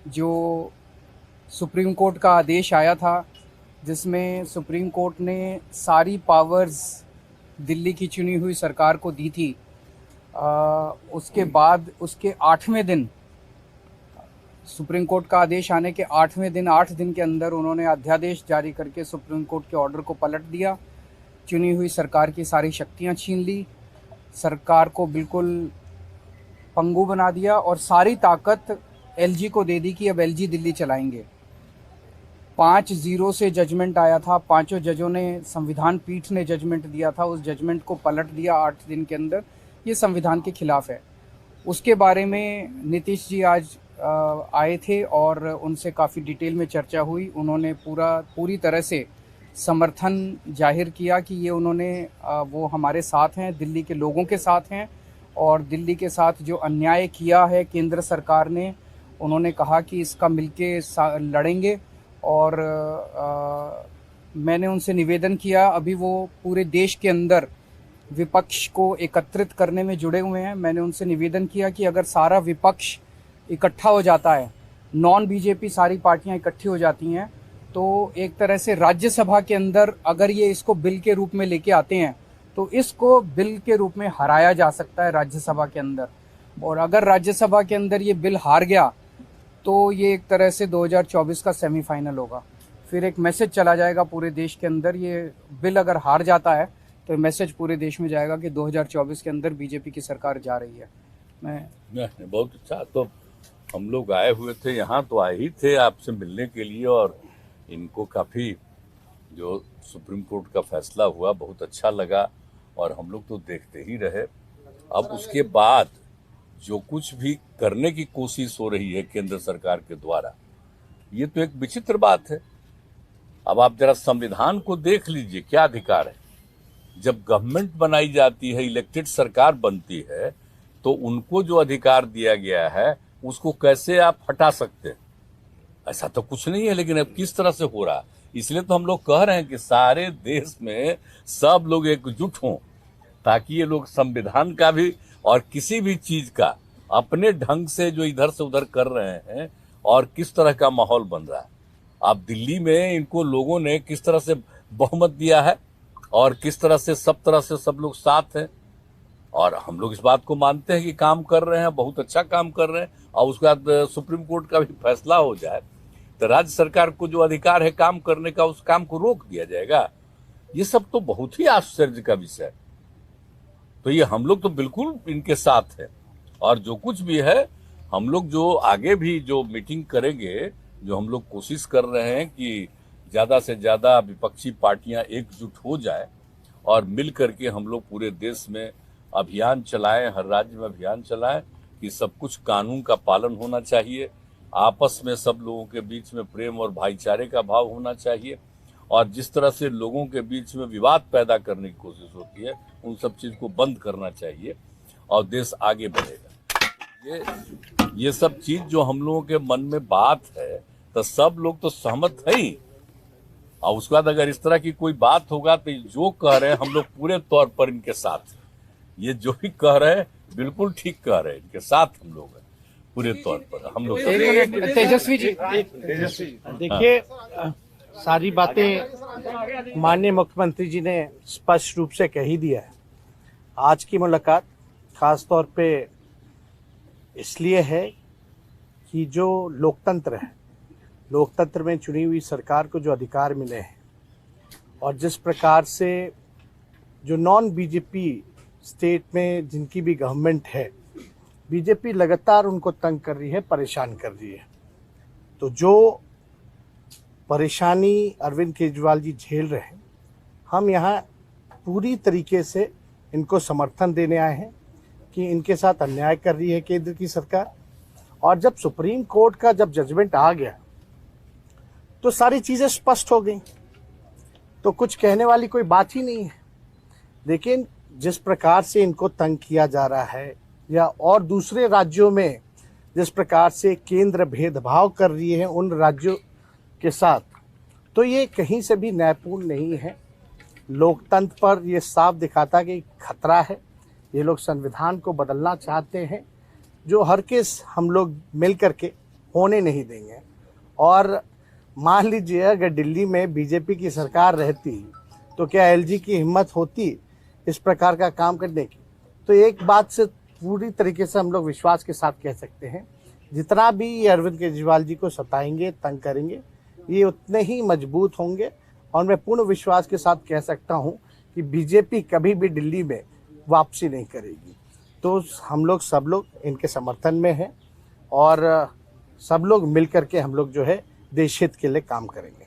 जो supreme court का आदेश आया था, जिसमें सुप्रीम कोर्ट ने सारी पावर्स दिल्ली की चुनी हुई सरकार को दी थी, उसके बाद उसके 8वें दिन, सुप्रीम कोर्ट का आदेश आने के 8वें दिन, 8 दिन के अंदर उन्होंने अध्यादेश जारी करके सुप्रीम कोर्ट के ऑर्डर को पलट दिया। चुनी हुई सरकार की सारी शक्तियां छीन ली, सरकार को बिल्कुल पंगु बना दिया और सारी ताकत एलजी को दे दी कि अब एलजी दिल्ली चलाएंगे। 5-0 से जजमेंट आया था, पांचों जजों ने, संविधान पीठ ने जजमेंट दिया था, उस जजमेंट को पलट दिया 8 दिन के अंदर। ये संविधान के खिलाफ है। उसके बारे में नीतीश जी आज आए थे और उनसे काफ़ी डिटेल में चर्चा हुई। उन्होंने पूरी तरह से समर्थन जाहिर किया कि ये वो हमारे साथ हैं, दिल्ली के लोगों के साथ हैं और दिल्ली के साथ जो अन्याय किया है केंद्र सरकार ने, उन्होंने कहा कि इसका मिलके लड़ेंगे। और मैंने उनसे निवेदन किया, अभी वो पूरे देश के अंदर विपक्ष को एकत्रित करने में जुड़े हुए हैं। मैंने उनसे निवेदन किया कि अगर सारा विपक्ष इकट्ठा हो जाता है, नॉन बीजेपी सारी पार्टियां इकट्ठी हो जाती हैं, तो एक तरह से राज्यसभा के अंदर अगर ये इसको बिल के रूप में लेके आते हैं तो इसको बिल के रूप में हराया जा सकता है राज्यसभा के अंदर। और अगर राज्यसभा के अंदर ये बिल हार गया तो ये एक तरह से 2024 का सेमीफाइनल होगा। फिर एक मैसेज चला जाएगा पूरे देश के अंदर। ये बिल अगर हार जाता है तो मैसेज पूरे देश में जाएगा कि 2024 के अंदर बीजेपी की सरकार जा रही है। मैं बहुत अच्छा, तो हम लोग आए हुए थे यहाँ, तो आए ही थे आपसे मिलने के लिए। और इनको काफ़ी जो सुप्रीम कोर्ट का फैसला हुआ बहुत अच्छा लगा और हम लोग तो देखते ही रहे। अब उसके बाद जो कुछ भी करने की कोशिश हो रही है केंद्र सरकार के द्वारा, ये तो एक विचित्र बात है। अब आप जरा संविधान को देख लीजिए, क्या अधिकार है। जब गवर्नमेंट बनाई जाती है, इलेक्टेड सरकार बनती है, तो उनको जो अधिकार दिया गया है उसको कैसे आप हटा सकते हैं? ऐसा तो कुछ नहीं है। लेकिन अब किस तरह से हो रहा है, इसलिए तो हम लोग कह रहे हैं कि सारे देश में सब लोग एकजुट हों, ताकि ये लोग संविधान का भी और किसी भी चीज का अपने ढंग से जो इधर से उधर कर रहे हैं और किस तरह का माहौल बन रहा है। अब दिल्ली में इनको लोगों ने किस तरह से बहुमत दिया है और किस तरह से सब लोग साथ हैं। और हम लोग इस बात को मानते हैं कि काम कर रहे हैं, बहुत अच्छा काम कर रहे हैं। और उसके बाद सुप्रीम कोर्ट का भी फैसला हो जाए तो राज्य सरकार को जो अधिकार है काम करने का, उस काम को रोक दिया जाएगा। ये सब तो बहुत ही आश्चर्य का विषय है। तो ये हम लोग तो बिल्कुल इनके साथ है। और जो कुछ भी है, हम लोग जो आगे भी जो मीटिंग करेंगे, जो हम लोग कोशिश कर रहे हैं कि ज्यादा से ज्यादा विपक्षी पार्टियां एकजुट हो जाए और मिल करके हम लोग पूरे देश में अभियान चलाएं, हर राज्य में अभियान चलाएं कि सब कुछ कानून का पालन होना चाहिए, आपस में सब लोगों के बीच में प्रेम और भाईचारे का भाव होना चाहिए। और जिस तरह से लोगों के बीच में विवाद पैदा करने की कोशिश होती है, उन सब चीज को बंद करना चाहिए और देश आगे बढ़ेगा। ये सब चीज जो हम लोगों के मन में बात है, तो सब लोग तो सहमत है ही। और उसके बाद अगर इस तरह की कोई बात होगा तो जो कह रहे हैं हम लोग पूरे तौर पर इनके साथ, ये जो भी कह रहे हैं बिल्कुल ठीक कह रहे हैं, इनके साथ हम लोग हैं पूरे तौर पर। हम लोग तेजस्वी जी, देखिए, सारी बातें माननीय मुख्यमंत्री जी ने स्पष्ट रूप से कह ही दिया है। आज की मुलाकात खास तौर पे इसलिए है कि जो लोकतंत्र है, लोकतंत्र में चुनी हुई सरकार को जो अधिकार मिले हैं और जिस प्रकार से जो नॉन बीजेपी स्टेट में जिनकी भी गवर्नमेंट है, बीजेपी लगातार उनको तंग कर रही है, परेशान कर रही है। तो जो परेशानी अरविंद केजरीवाल जी झेल रहे हैं, हम यहाँ पूरी तरीके से इनको समर्थन देने आए हैं कि इनके साथ अन्याय कर रही है केंद्र की सरकार। और जब सुप्रीम कोर्ट का जब जजमेंट आ गया तो सारी चीजें स्पष्ट हो गई, तो कुछ कहने वाली कोई बात ही नहीं है। लेकिन जिस प्रकार से इनको तंग किया जा रहा है, या और दूसरे राज्यों में जिस प्रकार से केंद्र भेदभाव कर रही है उन राज्यों के साथ, तो ये कहीं से भी न्यायपूर्ण नहीं है। लोकतंत्र पर ये साफ दिखाता कि खतरा है। ये लोग संविधान को बदलना चाहते हैं, जो हर केस हम लोग मिल करके होने नहीं देंगे। और मान लीजिए अगर दिल्ली में बीजेपी की सरकार रहती तो क्या एलजी की हिम्मत होती इस प्रकार का काम करने की? तो एक बात से पूरी तरीके से हम लोग विश्वास के साथ कह सकते हैं, जितना भी ये अरविंद केजरीवाल जी को सताएंगे, तंग करेंगे, ये उतने ही मजबूत होंगे। और मैं पूर्ण विश्वास के साथ कह सकता हूँ कि बीजेपी कभी भी दिल्ली में वापसी नहीं करेगी। तो हम लोग सब लोग इनके समर्थन में हैं और सब लोग मिल करके हम लोग जो है देश हित के लिए काम करेंगे।